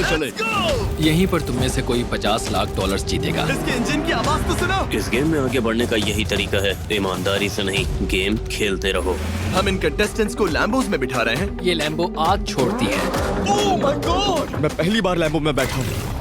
चलो चले। यहीं पर तुम में से कोई $50 लाख जीतेगा। इसके इंजन की आवाज तो सुनो। इस गेम में आगे बढ़ने का यही तरीका है, ईमानदारी से नहीं, गेम खेलते रहो। हम इन कंटेस्टेंट्स को लैम्बोस में बिठा रहे हैं। ये लैम्बो आग छोड़ती है। ओह माय गॉड, मैं पहली बार लैम्बो में बैठा हूँ।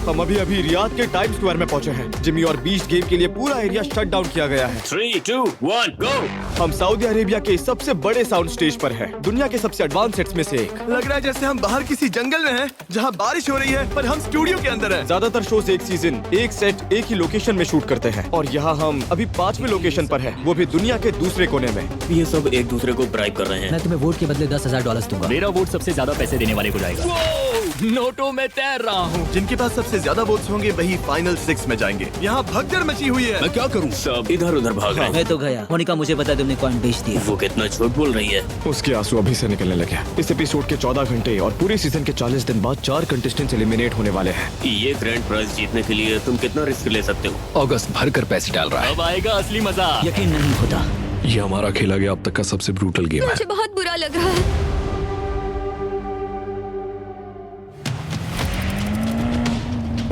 हम अभी रियाद के टाइम स्क्वायर में पहुंचे हैं। जिमी और बीस्ट गेम के लिए पूरा एरिया शट डाउन किया गया है। 3, 2, 1, गो। हम सऊदी अरेबिया के सबसे बड़े साउंड स्टेज पर हैं, दुनिया के सबसे एडवांस सेट्स में से एक। लग रहा है जैसे हम बाहर किसी जंगल में हैं, जहां बारिश हो रही है पर हम स्टूडियो के अंदर हैं। ज्यादातर शोज एक सीजन, एक सेट, एक ही लोकेशन में शूट करते हैं और यहाँ हम अभी 5वें लोकेशन पर हैं, वो भी दुनिया के दूसरे कोने में। ये सब एक दूसरे को ब्राइब कर रहे हैं। मैं तुम्हें वोट के बदले $10,000 दूंगा। मेरा वोट सबसे ज्यादा पैसे देने वाले को जाएगा। नोटों में तैर रहा हूँ। जिनके पास सबसे ज्यादा वोट्स होंगे वही फाइनल 6 में जाएंगे। यहाँ भगदड़ मची हुई है। मैं क्या करूँ? सब इधर उधर भाग रहे हैं। मैं तो गया। मोनिका मुझे पता है तुमने कॉइन बेच दिया। वो कितना झूठ बोल रही है। उसके आंसू अभी से निकलने लगे। इस एपिसोड के 14 घंटे और पूरे सीजन के 40 दिन बाद 4 कंटेस्टेंट्स एलिमिनेट होने वाले हैं। ये ग्रैंड प्राइज जीतने के लिए तुम कितना रिस्क ले सकते हो? अगस्त भर कर पैसे डाल रहा है। अब आएगा असली मजा। यकीन नहीं होता। ये हमारा खेला गया अब तक का सबसे ब्रूटल गेम है। मुझे बहुत बुरा लग रहा है।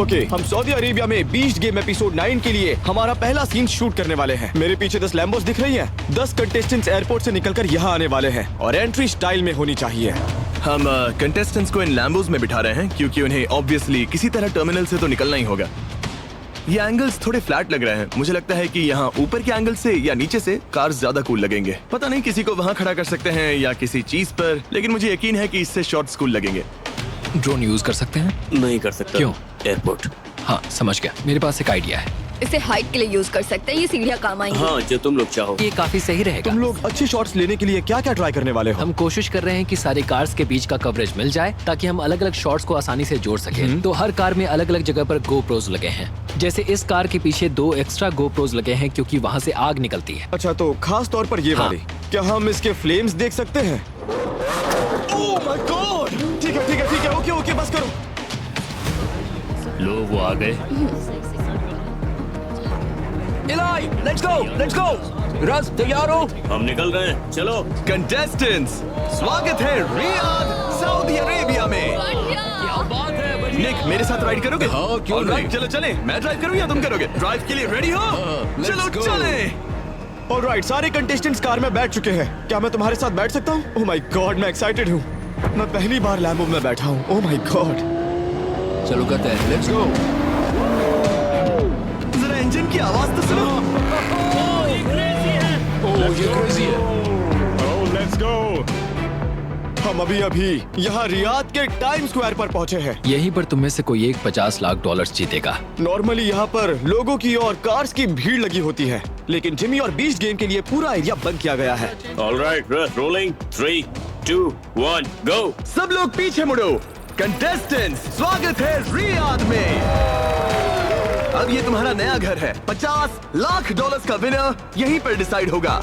ओके, हम सऊदी अरेबिया में बीस्ट गेम एपिसोड 9 के लिए हमारा पहला सीन शूट करने वाले हैं। मेरे पीछे 10 लैम्बोस दिख रही हैं। 10 कंटेस्टेंट्स एयरपोर्ट से निकलकर यहाँ आने वाले हैं और एंट्री स्टाइल में होनी चाहिए। हम कंटेस्टेंट्स को इन लैम्बोस में बिठा रहे हैं क्योंकि उन्हें ऑब्वियसली किसी तरह टर्मिनल से तो निकलना ही होगा। ये एंगल्स थोड़े फ्लैट लग रहे हैं। मुझे लगता है कि यहाँ ऊपर के एंगल से या नीचे से कार्स ज्यादा कूल लगेंगे। पता नहीं किसी को वहाँ खड़ा कर सकते हैं या किसी चीज पर, लेकिन मुझे यकीन है कि इससे शॉर्ट्स कूल लगेंगे। ड्रोन यूज कर सकते हैं? नहीं कर सकता। क्यों? एयरपोर्ट। हाँ समझ गया। मेरे पास एक आइडिया है। इसे हाइट के लिए यूज कर सकते हैं। ये सीढ़ियाँ काम आएंगी। हाँ, जो तुम लोग चाहो। ये काफी सही रहेगा। तुम लोग अच्छे शॉट्स लेने के लिए क्या क्या ट्राई करने वाले हो? हम कोशिश कर रहे हैं कि सारी कार्स के बीच का कवरेज मिल जाए ताकि हम अलग अलग शॉट्स को आसानी से जोड़ सकें। तो हर कार में अलग अलग जगह पर GoPros लगे हैं। जैसे इस कार के पीछे 2 एक्स्ट्रा GoPros लगे हैं क्योंकि वहाँ से आग निकलती है। अच्छा, तो खास तौर पर ये हाँ। वाली, क्या हम इसके फ्लेम्स देख सकते हैं? Oh my God! ठीक है, ठीक है, ठीक है, ओके ओके, बस करो। लो वो आ गए। Let's go. रस तैयार हो? हम निकल रहे हैं, चलो। कंटेस्टेंट्स, स्वागत है रियाद, सऊदी अरेबिया में। निक, मेरे साथ राइड करोगे? हाँ, क्यों नहीं? चलो चले। मैं ड्राइव करूँ या तुम करोगे? ड्राइव के लिए रेडी हो? चलो let's go। चले। ऑलराइट, सारे कंटेस्टेंट्स कार में बैठ चुके हैं। क्या मैं तुम्हारे साथ बैठ सकता हूँ? ओह माय गॉड, मैं एक्साइटेड हूँ। मैं पहली बार लैम्बो में बैठा हूँ। Oh my God. चलो करते हैं, लेट्स गो। जरा इंजन की आवाज तो सुनो। ये क्रेजी है। ओह लेट्स गो। हम अभी यहाँ रियाद के टाइम स्क्वायर पर पहुँचे हैं। यहीं पर तुम में से कोई एक $50 लाख जीतेगा। नॉर्मली यहाँ पर लोगों की और कार्स की भीड़ लगी होती है, लेकिन जिमी और बीस्ट गेम के लिए पूरा एरिया बंद किया गया है। Alright, rolling. 3, 2, 1, गो। सब लोग पीछे मुड़ो। कंटेस्टेंट्स, स्वागत है रियाद में। अब ये तुम्हारा नया घर है। $50 लाख का विनर यहीं पर डिसाइड होगा।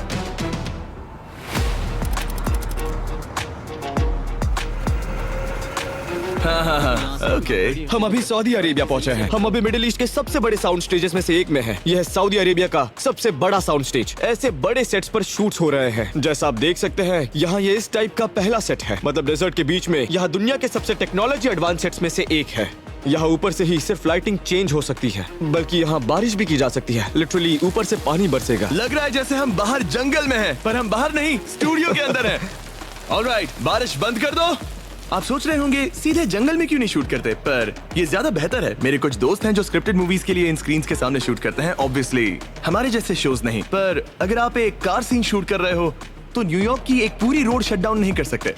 ओके। हम अभी सऊदी अरेबिया पहुंचे हैं। हम अभी मिडिल ईस्ट के सबसे बड़े साउंड स्टेजेस में से एक में हैं। यह है सऊदी अरेबिया का सबसे बड़ा साउंड स्टेज। ऐसे बड़े सेट्स पर शूट्स हो रहे हैं। जैसा आप देख सकते हैं, यहाँ ये इस टाइप का पहला सेट है। मतलब डेजर्ट के बीच में। यहाँ दुनिया के सबसे टेक्नोलॉजी एडवांस सेट्स में से एक है। यहाँ ऊपर से ही सिर्फ लाइटिंग चेंज हो सकती है, बल्कि यहाँ बारिश भी की जा सकती है। लिटरली ऊपर से पानी बरसेगा। लग रहा है जैसे हम बाहर जंगल में हैं, पर हम बाहर नहीं, स्टूडियो के अंदर हैं। ऑलराइट, बारिश बंद कर दो। आप सोच रहे होंगे सीधे जंगल में क्यों नहीं शूट करते, पर ये ज्यादा बेहतर है। मेरे कुछ दोस्त हैं जो स्क्रिप्टेड मूवीज के लिए इन स्क्रीन्स के सामने शूट करते हैं। ऑब्वियसली हमारे जैसे शोज नहीं, पर अगर आप एक कार सीन शूट कर रहे हो तो न्यूयॉर्क की एक पूरी रोड शट डाउन नहीं कर सकते।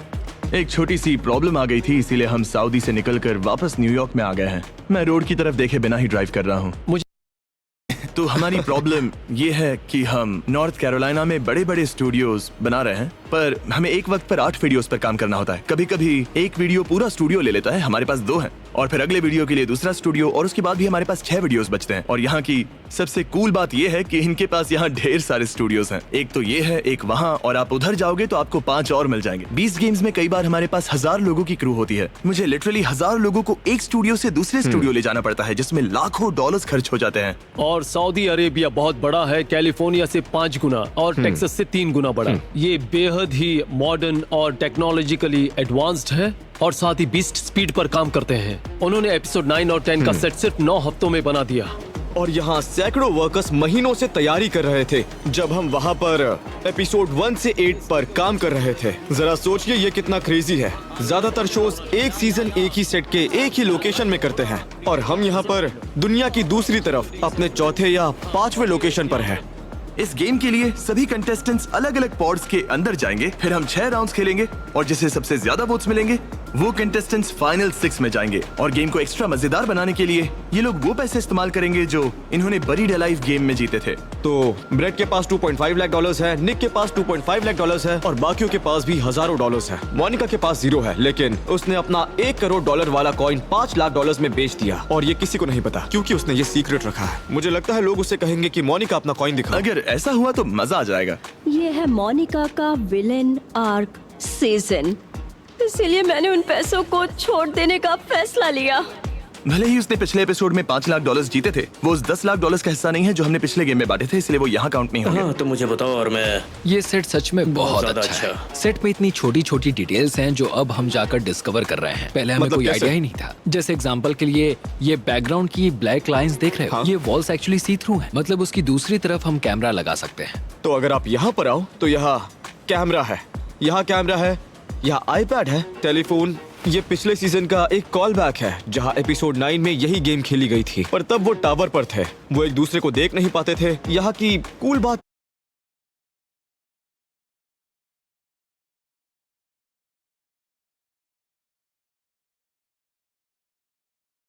एक छोटी सी प्रॉब्लम आ गई थी, इसीलिए हम सऊदी से निकलकर वापस न्यूयॉर्क में आ गए हैं। मैं रोड की तरफ देखे बिना ही ड्राइव कर रहा हूँ। तो हमारी प्रॉब्लम ये है कि हम नॉर्थ कैरोलिना में बड़े बड़े स्टूडियोज बना रहे हैं, पर हमें एक वक्त पर 8 वीडियोस पर काम करना होता है। कभी कभी एक वीडियो पूरा स्टूडियो ले लेता है, हमारे पास 2 हैं, और फिर अगले वीडियो के लिए दूसरा स्टूडियो, और उसके बाद भी हमारे पास 6 वीडियोस बचते हैं। और यहाँ की सबसे कूल बात ये है कि इनके पास यहाँ ढेर सारे स्टूडियोज हैं। एक तो ये है, एक वहाँ, और आप उधर जाओगे तो आपको 5 और मिल जाएंगे। 20 गेम्स में कई बार हमारे पास 1000 लोगों की क्रू होती है। मुझे लिटरली 1000 लोगों को एक स्टूडियो से दूसरे स्टूडियो ले जाना पड़ता है, जिसमें लाखों डॉलर्स खर्च हो जाते हैं। और सऊदी अरेबिया बहुत बड़ा है, कैलिफोर्निया से 5 गुना और टेक्सास से 3 गुना बड़ा। ये बेहद ही मॉडर्न और टेक्नोलॉजिकली एडवांस्ड है। और साथ ही बीस्ट स्पीड पर काम करते हैं। उन्होंने एपिसोड 9 और 10 का सेट सिर्फ 9 हफ्तों में बना दिया। और यहाँ सैकड़ों वर्कर्स महीनों से तैयारी कर रहे थे जब हम वहाँ पर एपिसोड 1 से 8 पर काम कर रहे थे। जरा सोचिए ये कितना क्रेजी है। ज्यादातर शोज एक सीजन एक ही सेट के एक ही लोकेशन में करते हैं और हम यहाँ पर दुनिया की दूसरी तरफ अपने चौथे या 5वें लोकेशन पर हैं। इस गेम के लिए सभी कंटेस्टेंट्स अलग अलग पॉड्स के अंदर जाएंगे, फिर हम 6 राउंड्स खेलेंगे और जिसे सबसे ज्यादा वोट्स मिलेंगे वो कंटेस्टेंट्स फाइनल 6 में जाएंगे। और गेम को एक्स्ट्रा मजेदार बनाने के लिए ये लोग वो पैसे इस्तेमाल करेंगे जो इन्होंने बरीड अलाइव गेम में जीते थे। तो ब्रेड के पास $2.5 लाख है, निक के पास $2.5 लाख है और बाकियों के पास भी हजारों डॉलर्स है। मोनिका के पास 0 है, लेकिन उसने अपना $1 करोड़ वाला कॉइन $5 लाख में बेच दिया और ये किसी को नहीं पता क्योंकि उसने ये सीक्रेट रखा है। मुझे लगता है लोग उससे कहेंगे कि मोनिका अपना कॉइन दिखा। अगर ऐसा हुआ तो मजा आ जाएगा। ये है मोनिका का विलेन आर्क सीजन, इसीलिए मैंने उन पैसों को छोड़ देने का फैसला लिया। भले ही उसने पिछले एपिसोड में $5 लाख जीते थे, वो उस $10 लाख का हिस्सा नहीं है जो हमने पिछले गेम में बांटे थे, इसलिए वो यहाँ काउंट नहीं होंगे। हाँ तो मुझे बताओ और मैं ये सेट सच में बहुत ज्यादा अच्छा है। अच्छा। सेट में इतनी छोटी छोटी डिटेल्स हैं जो अब हम जाकर डिस्कवर कर रहे हैं। पहले हमें मतलब कोई कैसे? आइडिया ही नहीं था। जैसे एग्जांपल के लिए ये बैकग्राउंड की ब्लैक लाइंस देख रहे हो, हाँ? ये वॉल्स एक्चुअली सी थ्रू हैं। मतलब उसकी दूसरी तरफ हम कैमरा लगा सकते हैं। तो अगर आप यहाँ पर आओ तो यहाँ कैमरा है, यहाँ कैमरा है, यहाँ आईपैड है, टेलीफोन। ये पिछले सीजन का एक कॉल बैक है जहाँ एपिसोड 9 में यही गेम खेली गई थी, पर तब वो टावर पर थे, वो एक दूसरे को देख नहीं पाते थे। यहाँ की कूल बात